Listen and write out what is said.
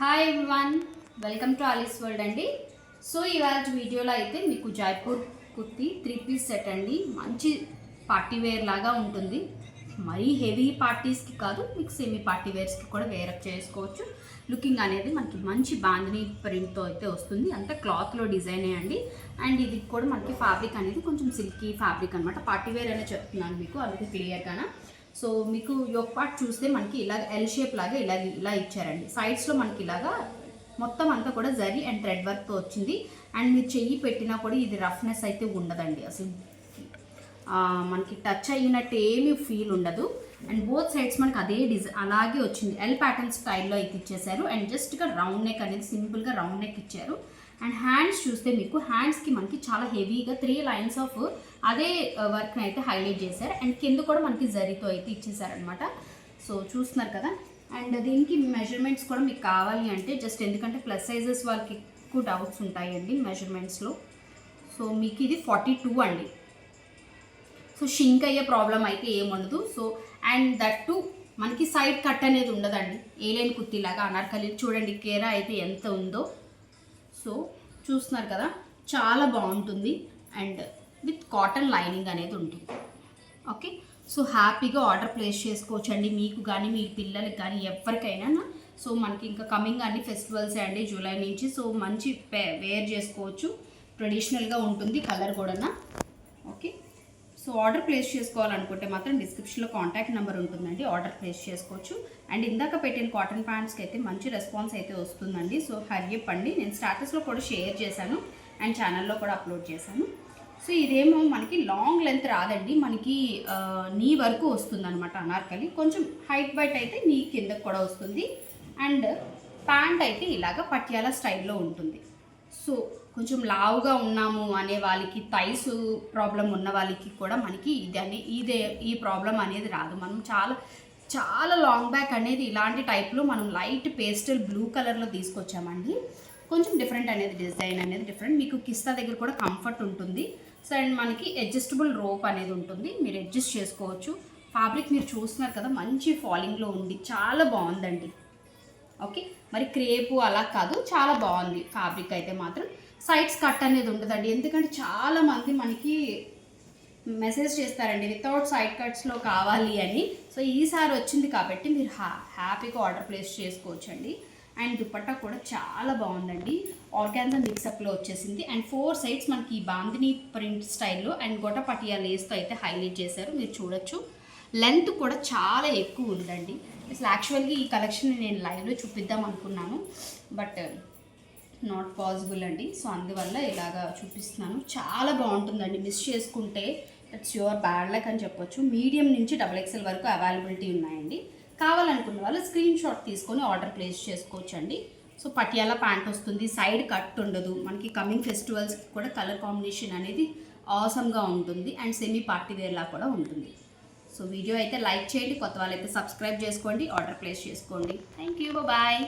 Hi everyone, welcome to Alice world అండి. సో ఇవాళ వీడియోలో అయితే మీకు జైపూర్ కుర్తీ 3 పీస్ సెట్ అండి. మంచి పార్టీ వేర్ లాగా ఉంటుంది. మరీ హెవీ పార్టీస్కి కాదు, మీకు సెమీ పార్టీ వేర్స్కి కూడా వేరప్ చేసుకోవచ్చు. లుకింగ్ అనేది మనకి మంచి బాందిని ప్రింట్తో అయితే వస్తుంది. అంతా క్లాత్లో డిజైనే అండి. అండ్ ఇది కూడా మనకి ఫ్యాబ్రిక్ అనేది కొంచెం సిల్కీ ఫ్యాబ్రిక్ అనమాట. పార్టీ వేర్ అనే చెప్తున్నాను మీకు, అందుకే క్లియర్గానా. సో మీకు యోక్ పార్ట్ చూస్తే మనకి ఇలా ఎల్ షేప్ లాగా ఇలా ఇచ్చారండి. సైడ్స్లో మనకి ఇలాగా మొత్తం అంతా కూడా జరీ అండ్ థ్రెడ్ వర్క్తో వచ్చింది. అండ్ మీరు చెయ్యి పెట్టినా కూడా ఇది రఫ్నెస్ అయితే ఉండదండి. అసలు మనకి టచ్ అయినట్టు ఏమీ ఫీల్ ఉండదు. అండ్ బోత్ సైడ్స్ మనకి అదే డిజైన్ అలాగే వచ్చింది. ఎల్ ప్యాటర్న్ స్టైల్లో అయితే ఇచ్చేసారు. అండ్ జస్ట్గా రౌండ్ నెక్ అనేది సింపుల్గా రౌండ్ నెక్ ఇచ్చారు. అండ్ హ్యాండ్స్ చూస్తే మీకు హ్యాండ్స్కి మనకి చాలా హెవీగా 3 లైన్స్ ఆఫ్ అదే వర్క్ని అయితే హైలైట్ చేశారు. అండ్ కింద కూడా మనకి జరీతో అయితే ఇచ్చేసారనమాట. సో చూస్తున్నారు కదా. అండ్ దీనికి మెజర్మెంట్స్ కూడా మీకు కావాలి అంటే జస్ట్ ఎందుకంటే ప్లస్ సైజెస్ వాళ్ళకి ఎక్కువ డౌట్స్ ఉంటాయండి మెజర్మెంట్స్లో. సో మీకు ఇది 42 అండి. సో షింక్ అయ్యే ప్రాబ్లం అయితే ఏముండదు. సో అండ్ దట్ టు మనకి సైడ్ కట్ అనేది ఉండదండి. ఏలేని కుర్తీలాగా అనార్కలి చూడండి, కేరా అయితే ఎంత ఉందో. సో చూస్తున్నారు కదా, చాలా బాగుంటుంది. అండ్ విత్ కాటన్ లైనింగ్ అనేది ఉంటుంది. ఓకే, సో హ్యాపీగా ఆర్డర్ ప్లేస్ చేసుకోవచ్చండి, మీకు కానీ మీ పిల్లలకి కానీ ఎవరికైనా. సో మనకి ఇంకా కమింగ్ అన్ని ఫెస్టివల్స్ అండి జూలై నుంచి. సో మంచి వేర్ చేసుకోవచ్చు, ట్రెడిషనల్గా ఉంటుంది కలర్ కూడా. ఓకే, సో ఆర్డర్ ప్లేస్ చేసుకోవాలనుకుంటే మాత్రం డిస్క్రిప్షన్లో కాంటాక్ట్ నెంబర్ ఉంటుందండి, ఆర్డర్ ప్లేస్ చేసుకోవచ్చు. అండ్ ఇందాక పెట్టిన కాటన్ ప్యాంట్స్కి అయితే మంచి రెస్పాన్స్ అయితే వస్తుందండి. సో హరియప్ అండి, నేను స్టాటస్లో కూడా షేర్ చేశాను అండ్ ఛానల్లో కూడా అప్లోడ్ చేశాను. సో ఇదేమో మనకి లాంగ్ లెంత్ రాదండి, మనకి నీ వరకు వస్తుంది అనమాట అనార్కలి. కొంచెం హైట్ బైట్ అయితే నీ కిందకు కూడా వస్తుంది. అండ్ ప్యాంట్ అయితే ఇలాగ పట్యాల స్టైల్లో ఉంటుంది. సో కొంచెం లావుగా ఉన్నాము అనే వాళ్ళకి, థైస్ ప్రాబ్లం ఉన్న వాళ్ళకి కూడా మనకి ఈ ప్రాబ్లం అనేది రాదు. మనం చాలా లాంగ్ బ్యాక్ అనేది ఇలాంటి టైప్లో మనం లైట్ పేస్టల్ బ్లూ కలర్లో తీసుకొచ్చామండి. కొంచెం డిఫరెంట్ అనేది, డిజైన్ అనేది డిఫరెంట్. మీకు కిస్తా దగ్గర కూడా కంఫర్ట్ ఉంటుంది. సో అండ్ మనకి అడ్జస్టబుల్ రోప్ అనేది ఉంటుంది, మీరు అడ్జస్ట్ చేసుకోవచ్చు. ఫ్యాబ్రిక్ మీరు చూస్తున్నారు కదా, మంచి ఫాలింగ్లో ఉంది, చాలా బాగుందండి. ఓకే, మరి క్రేపు అలా కాదు, చాలా బాగుంది ఫ్యాబ్రిక్ అయితే మాత్రం. సైడ్స్ కట్ అనేది ఉండదండి, ఎందుకంటే చాలామంది మనకి మెసేజ్ చేస్తారండి వితౌట్ సైడ్ కట్స్లో కావాలి అని. సో ఈసారి వచ్చింది కాబట్టి మీరు హ్యాపీగా ఆర్డర్ ప్లేస్ చేసుకోవచ్చండి. అండ్ దుపట్టా కూడా చాలా బాగుందండి, ఆర్గాన్జా మిక్సప్లో వచ్చేసింది. అండ్ 4 సైడ్స్ మనకి ఈ బాందిని ప్రింట్ స్టైల్లో అండ్ గొటపటియా లేస్తో అయితే హైలైట్ చేశారు, మీరు చూడొచ్చు. లెంత్ కూడా చాలా ఎక్కువ ఉందండి. అసలు యాక్చువల్గా ఈ కలెక్షన్ నేను లైవ్లో చూపిద్దాం అనుకున్నాను, బట్ నాట్ పాసిబుల్ అండి. సో అందువల్ల ఇలాగా చూపిస్తున్నాను. చాలా బాగుంటుందండి, మిస్ చేసుకుంటే ఇట్స్ యువర్ బ్యాడ్ లక్ అని చెప్పొచ్చు. మీడియం నుంచి XXL వరకు అవైలబిలిటీ ఉన్నాయండి. కావాలనుకున్న వాళ్ళు స్క్రీన్ షాట్ తీసుకొని ఆర్డర్ ప్లేస్ చేసుకోవచ్చు అండి. సో పటియాలా ప్యాంట్ వస్తుంది, సైడ్ కట్ ఉండదు. మనకి కమింగ్ ఫెస్టివల్స్కి కూడా కలర్ కాంబినేషన్ అనేది ఆసమ్గా ఉంటుంది. అండ్ సెమీ పార్టీ వేర్లా కూడా ఉంటుంది. సో వీడియో అయితే లైక్ చేయండి, కొత్త వాళ్ళైతే సబ్స్క్రైబ్ చేసుకోండి, ఆర్డర్ ప్లేస్ చేసుకోండి. Thank you, bye.